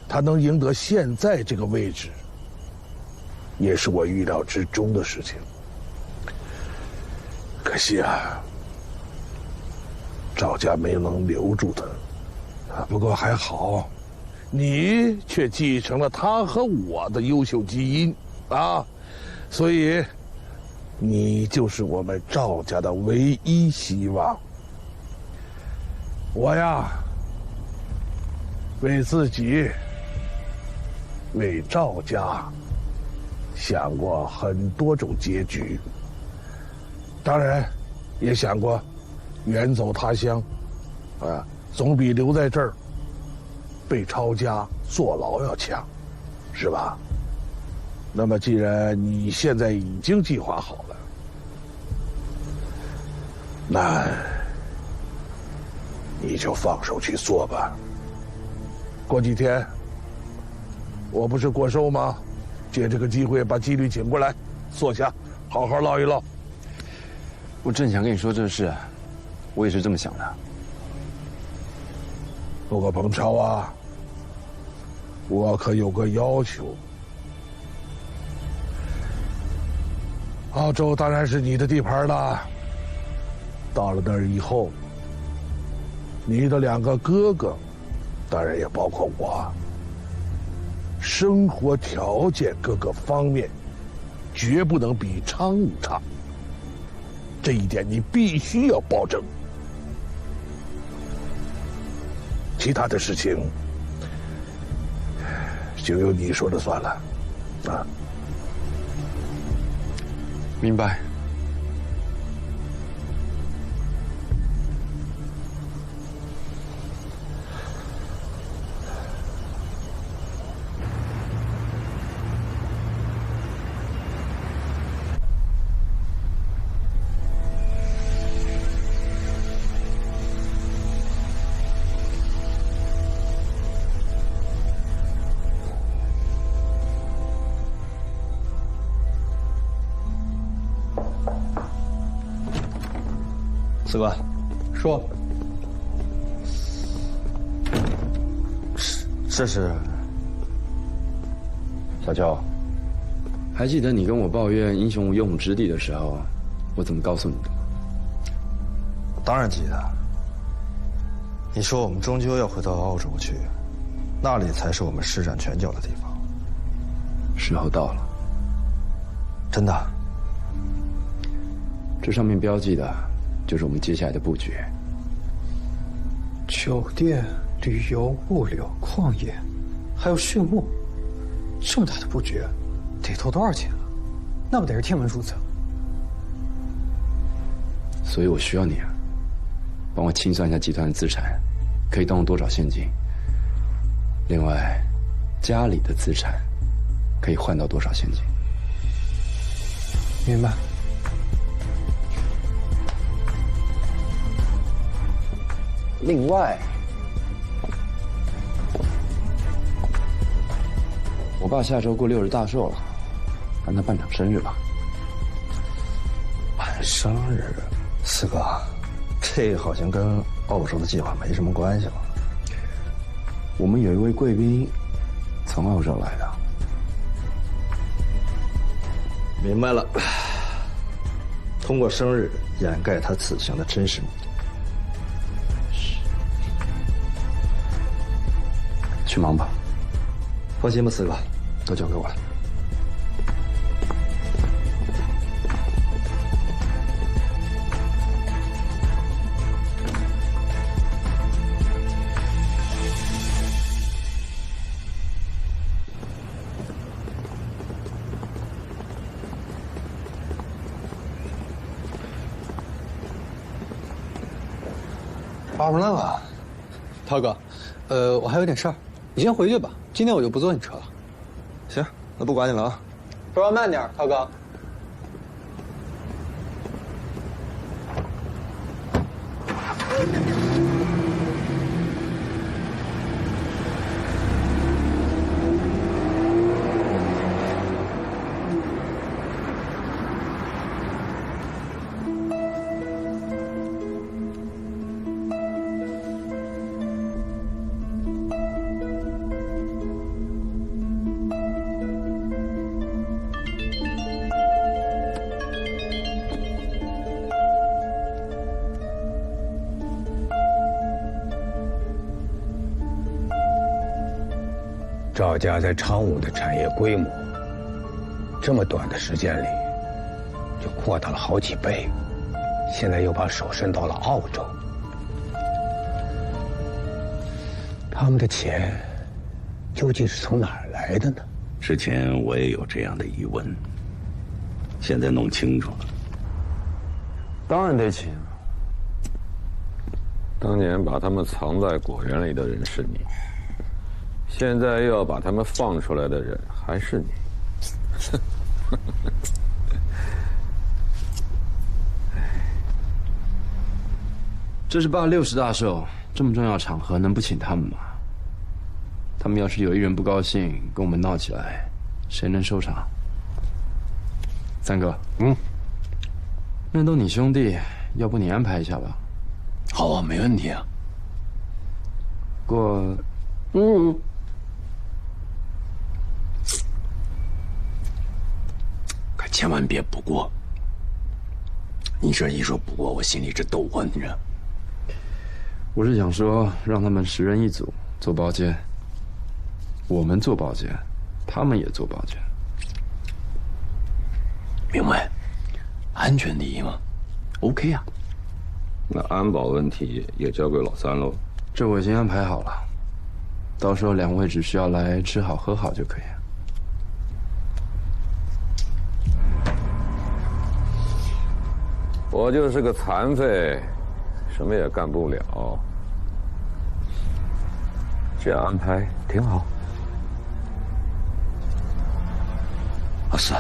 他能赢得现在这个位置，也是我预料之中的事情。可惜啊，赵家没能留住他。不过还好，你却继承了他和我的优秀基因啊，所以你就是我们赵家的唯一希望。我呀，为自己，为赵家想过很多种结局，当然也想过远走他乡，啊，总比留在这儿被抄家坐牢要强，是吧？那么既然你现在已经计划好了，那你就放手去做吧。过几天我不是过寿吗？借这个机会把纪律请过来，坐下，好好唠一唠。我正想跟你说这事，我也是这么想的。不过彭超啊，我可有个要求。澳洲当然是你的地盘了，到了那儿以后，你的2个哥哥，当然也包括我，生活条件各个方面绝不能比昌武差，这一点你必须要保证。其他的事情就由你说了算了，啊。明白。司官，说，这是小娇，还记得你跟我抱怨英雄无用武之地的时候，我怎么告诉你的吗？当然记得。你说我们终究要回到澳洲去，那里才是我们施展拳脚的地方。时候到了。真的？这上面标记的就是我们接下来的布局。酒店、旅游、物流、矿业，还有畜牧，这么大的布局，得投多少钱啊？那不得是天文数字？所以我需要你啊，帮我清算一下集团的资产，可以动用多少现金？另外，家里的资产可以换到多少现金？明白。另外，我爸下周过60大寿了，让他办场生日吧。办生日，四哥，这好像跟澳洲的计划没什么关系了。我们有一位贵宾从澳洲来的。明白了，通过生日掩盖他此行的真实目的。去忙吧。放心吧，四哥，都交给我了。发出来了。涛哥，我还有点事儿，你先回去吧。今天我就不坐你车了。行，那不管你了啊。说话慢点，涛哥。赵家在昌武的产业规模，这么短的时间里就扩大了好几倍，现在又把手伸到了澳洲。他们的钱究竟是从哪儿来的呢？之前我也有这样的疑问，现在弄清楚了。当然得请。当年把他们藏在果园里的人是你。现在又要把他们放出来的人还是你，这是爸60大寿，这么重要场合能不请他们吗？他们要是有一人不高兴，跟我们闹起来，谁能收场？三哥，那都你兄弟，要不你安排一下吧？好啊，没问题啊。不过，可千万别不过。你这一说不过，我心里直抖啊！你这，我是想说，让他们10人一组做包间，我们做包间，他们也做包间。明白，安全第一嘛。OK 啊。那安保问题也交给老三喽。这我已经安排好了，到时候2位只需要来吃好喝好就可以了。我就是个残废，什么也干不了。这样安排挺好。老四，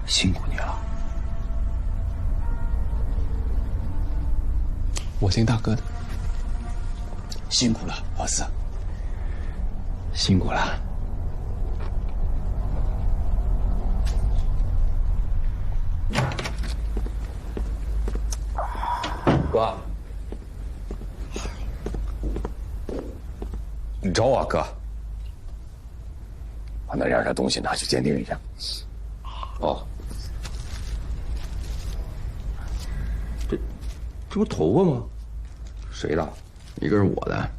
辛苦你了。我听大哥的。辛苦了，老四。辛苦了。哥，你找我哥？把那2件东西拿去鉴定一下。哦，这不头发吗？谁的？一个是我的，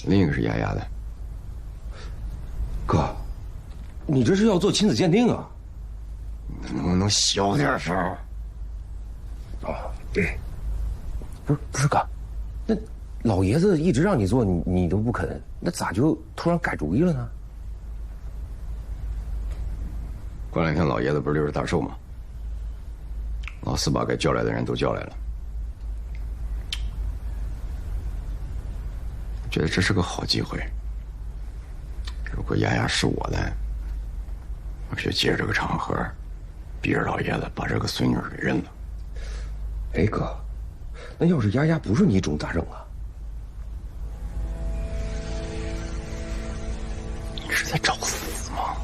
另一个是丫丫的。哥，你这是要做亲子鉴定啊？能不能小点声？哦，对，不是哥，那老爷子一直让你做，你都不肯，那咋就突然改主意了呢？过2天老爷子不是60大寿吗？老四把该叫来的人都叫来了，觉得这是个好机会。如果丫丫是我的，我就借这个场合，逼着老爷子把这个孙女给认了。哎哥，那要是丫丫不是你种咋整啊？你是在找死吗？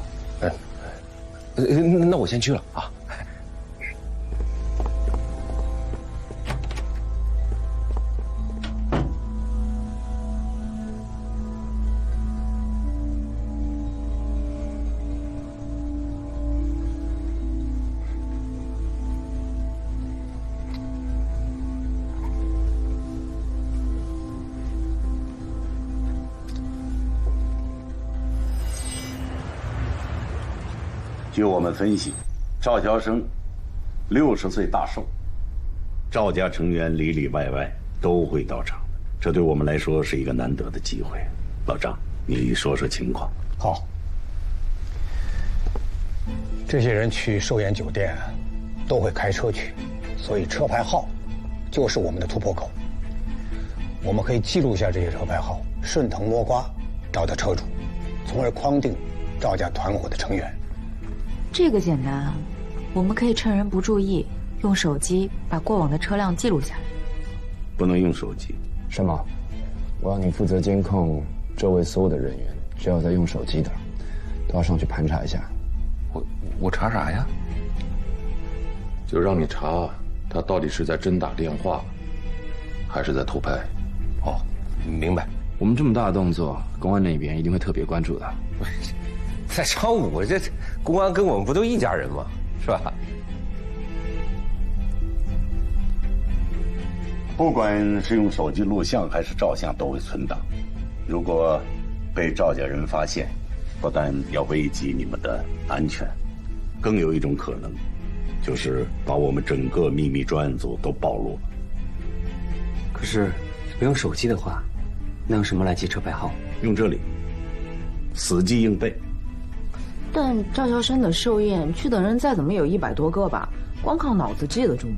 那我先去了啊。据我们分析，赵乔生60岁大寿，赵家成员里里外外都会到场，这对我们来说是一个难得的机会。老张，你说说情况。好，这些人去寿宴酒店，都会开车去，所以车牌号就是我们的突破口。我们可以记录下这些车牌号，顺藤摸瓜找到车主，从而框定赵家团伙的成员。这个简单啊，我们可以趁人不注意，用手机把过往的车辆记录下来。不能用手机。什么？我要你负责监控周围所有的人员，只要在用手机的，都要上去盘查一下。我查啥呀？就让你查他到底是在真打电话，还是在偷拍。哦，明白。我们这么大的动作，公安那边一定会特别关注的。在昌武，这公安跟我们不都一家人吗？是吧？不管是用手机录像还是照相，都会存档。如果被赵家人发现，不但要危及你们的安全，更有一种可能，就是把我们整个秘密专案组都暴露了。可是，不用手机的话，那用什么来记车牌号？用这里，死记硬背。但赵校生的寿宴去的人再怎么有100多个吧，光靠脑子记得住吗？